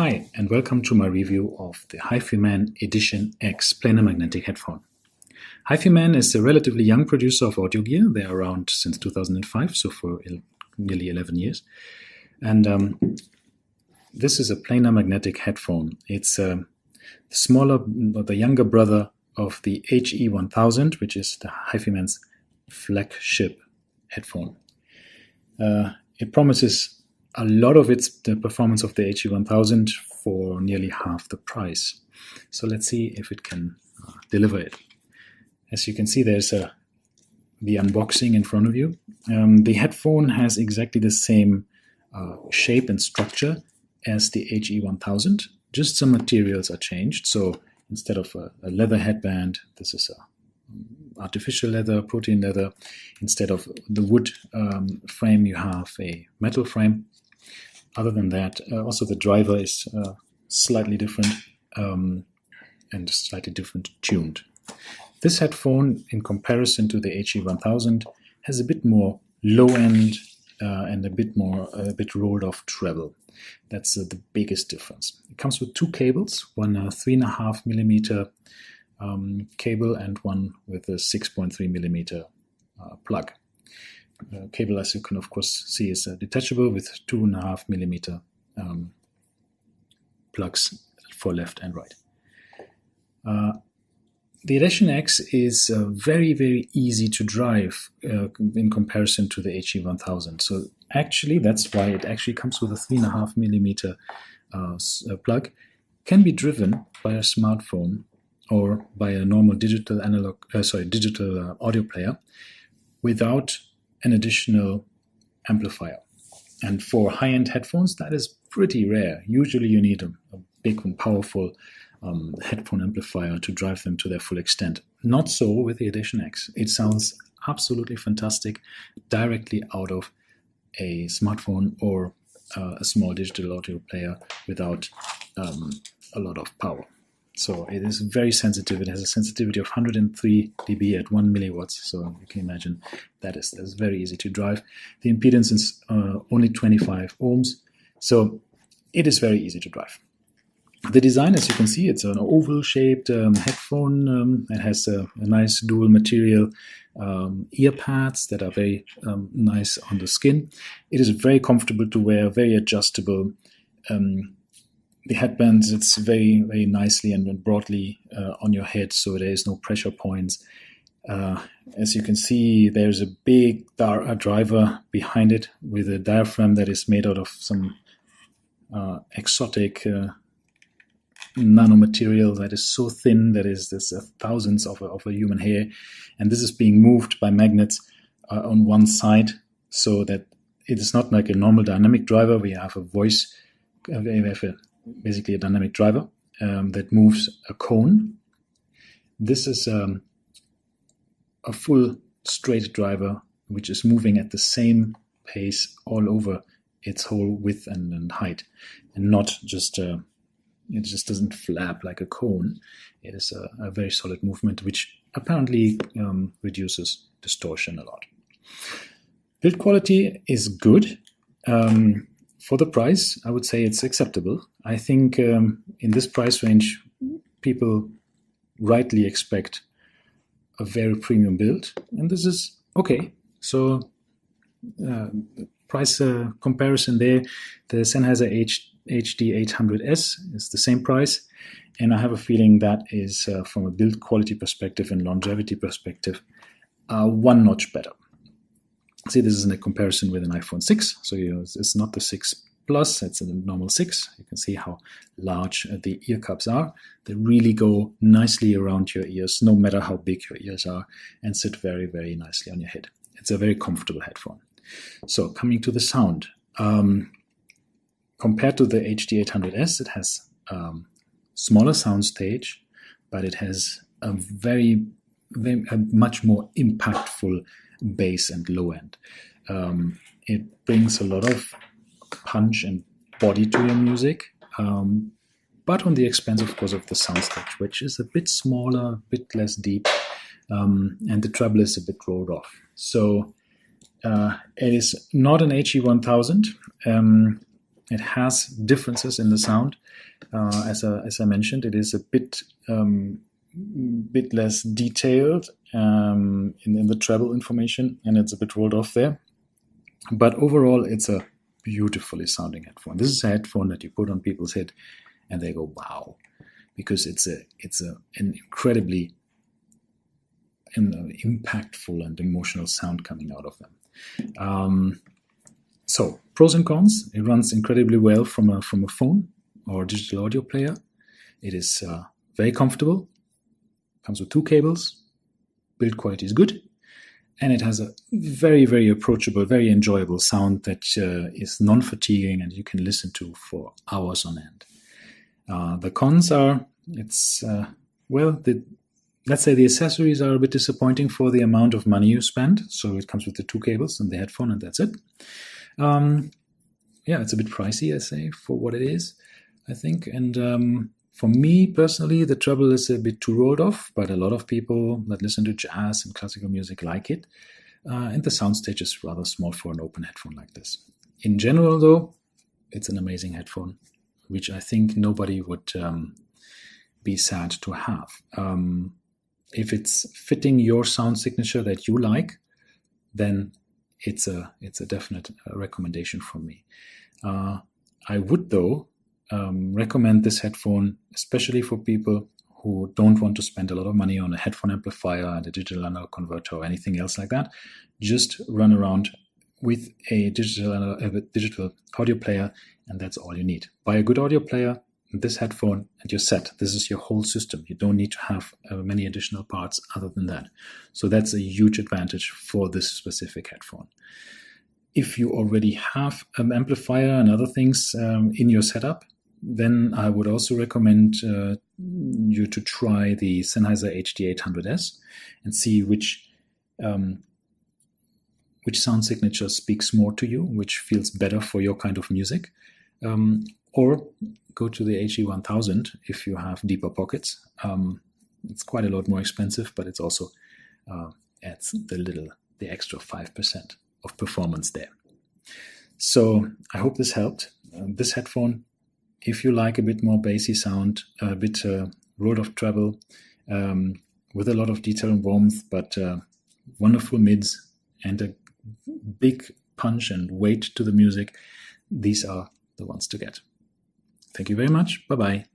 Hi, and welcome to my review of the HIFIMAN EditionX planar magnetic headphone. HIFIMAN is a relatively young producer of audio gear. They are around since 2005, so for nearly 11 years. And this is a planar magnetic headphone. It's the younger brother of the HE1000, which is the HIFIMAN's flagship headphone. It promises a lot of the performance of the HE1000 for nearly half the price. So let's see if it can deliver it. As you can see, there's the unboxing in front of you. The headphone has exactly the same shape and structure as the HE1000. Just some materials are changed. So instead of a leather headband, this is a artificial leather, protein leather. Instead of the wood frame, you have a metal frame. Other than that, also the driver is slightly different and slightly different tuned. This headphone, in comparison to the HE1000, has a bit more low end and a bit rolled off treble. That's the biggest difference. It comes with two cables, one 3.5 millimeter cable and one with a 6.3 millimeter plug. Cable, as you can of course see, is detachable with 2.5 millimeter plugs for left and right. The EditionX is very, very easy to drive in comparison to the HE1000. So actually, that's why it actually comes with a 3.5 millimeter plug. Can be driven by a smartphone or by a normal digital audio player without an additional amplifier. And for high-end headphones, that is pretty rare. Usually you need a big and powerful headphone amplifier to drive them to their full extent. Not so with the EditionX. It sounds absolutely fantastic directly out of a smartphone or a small digital audio player without a lot of power. So it is very sensitive. It has a sensitivity of 103 dB at 1 milliwatts. So you can imagine that is very easy to drive. The impedance is only 25 ohms. So it is very easy to drive. The design, as you can see, it's an oval-shaped headphone. It has a nice dual material ear pads that are very nice on the skin. It is very comfortable to wear, very adjustable. The headbands, it's very, very nicely and broadly on your head, so there is no pressure points. As you can see, there's a big driver behind it with a diaphragm that is made out of some exotic nanomaterial that is so thin that there's thousands of a human hair, and this is being moved by magnets on one side, so that it is not like a normal dynamic driver. We have a voice, basically a dynamic driver that moves a cone. This is a full straight driver which is moving at the same pace all over its whole width and height, and not just it just doesn't flap like a cone. It is a very solid movement which apparently reduces distortion a lot. Build quality is good. For the price, I would say it's acceptable. I think in this price range, people rightly expect a very premium build, and this is okay. So price comparison there, the Sennheiser HD800S is the same price, and I have a feeling that is, from a build quality perspective and longevity perspective, one notch better. See, this is in a comparison with an iPhone 6, so it's not the 6 Plus, it's a normal 6. You can see how large the ear cups are. They really go nicely around your ears, no matter how big your ears are, and sit very, very nicely on your head. It's a very comfortable headphone. So coming to the sound, compared to the HD800S, it has smaller sound stage, but it has a much more impactful bass and low end. It brings a lot of punch and body to your music, but on the expense, of course, of the soundstage, which is a bit smaller, a bit less deep, and the treble is a bit rolled off. So it is not an HE1000. It has differences in the sound. As I mentioned, it is a bit less detailed in the treble information, and it's a bit rolled off there. But overall, it's a beautifully sounding headphone. This is a headphone that you put on people's head, and they go, "Wow," because it's an incredibly impactful and emotional sound coming out of them. So pros and cons: it runs incredibly well from a phone or digital audio player. It is very comfortable. Comes with 2 cables. Build quality is good. And it has a very, very approachable, very enjoyable sound that is non-fatiguing and you can listen to for hours on end. The cons are, let's say the accessories are a bit disappointing for the amount of money you spend. So it comes with the 2 cables and the headphone, and that's it. It's a bit pricey, I say, for what it is, I think. And for me personally, the treble is a bit too rolled off, but a lot of people that listen to jazz and classical music like it. And the soundstage is rather small for an open headphone like this. In general, though, it's an amazing headphone, which I think nobody would be sad to have. If it's fitting your sound signature that you like, then it's a definite recommendation from me. I would, though, recommend this headphone, especially for people who don't want to spend a lot of money on a headphone amplifier and a digital analog converter or anything else like that. Just run around with a digital audio player, and that's all you need. Buy a good audio player, this headphone, and you're set. This is your whole system. You don't need to have many additional parts other than that. So that's a huge advantage for this specific headphone. If you already have an amplifier and other things in your setup, then I would also recommend you to try the Sennheiser HD800S and see which sound signature speaks more to you, which feels better for your kind of music. Or go to the HE1000 if you have deeper pockets. It's quite a lot more expensive, but it's also adds the extra 5% of performance there. So I hope this helped. This headphone, if you like a bit more bassy sound, a bit rolled off treble, with a lot of detail and warmth, but wonderful mids and a big punch and weight to the music, these are the ones to get. Thank you very much. Bye-bye.